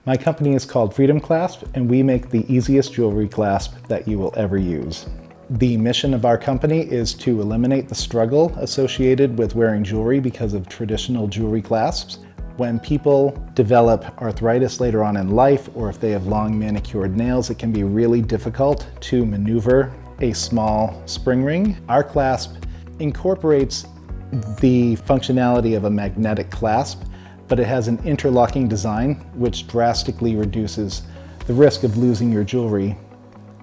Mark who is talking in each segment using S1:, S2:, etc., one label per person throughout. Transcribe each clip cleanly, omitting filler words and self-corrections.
S1: My company is called Freedom Clasp, and we make the easiest jewelry clasp that you will ever use. The mission of our company is to eliminate the struggle associated with wearing jewelry because of traditional jewelry clasps. When people develop arthritis later on in life, or if they have long manicured nails, it can be really difficult to maneuver a small spring ring. Our clasp incorporates the functionality of a magnetic clasp, but it has an interlocking design which drastically reduces the risk of losing your jewelry.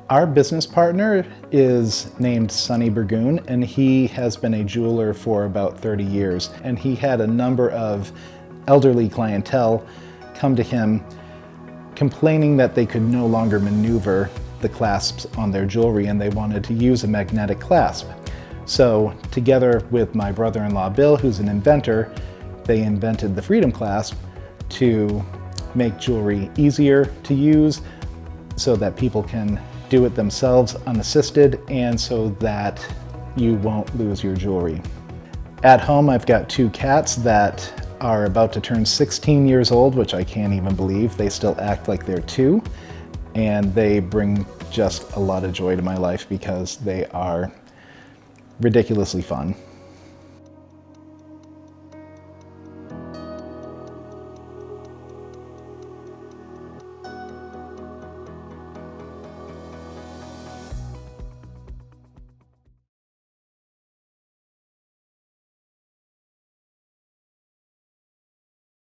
S1: Our business partner is named Sonny Burgoon, and he has been a jeweler for about 30 years. And he had a number of elderly clientele come to him complaining that they could no longer maneuver the clasps on their jewelry and they wanted to use a magnetic clasp. So together with my brother-in-law Bill, who's an inventor, they invented the Freedom Clasp to make jewelry easier to use so that people can do it themselves unassisted and so that you won't lose your jewelry. At home, I've got 2 cats that are about to turn 16 years old, which I can't even believe. They still act like they're 2, and they bring just a lot of joy to my life because they are ridiculously fun.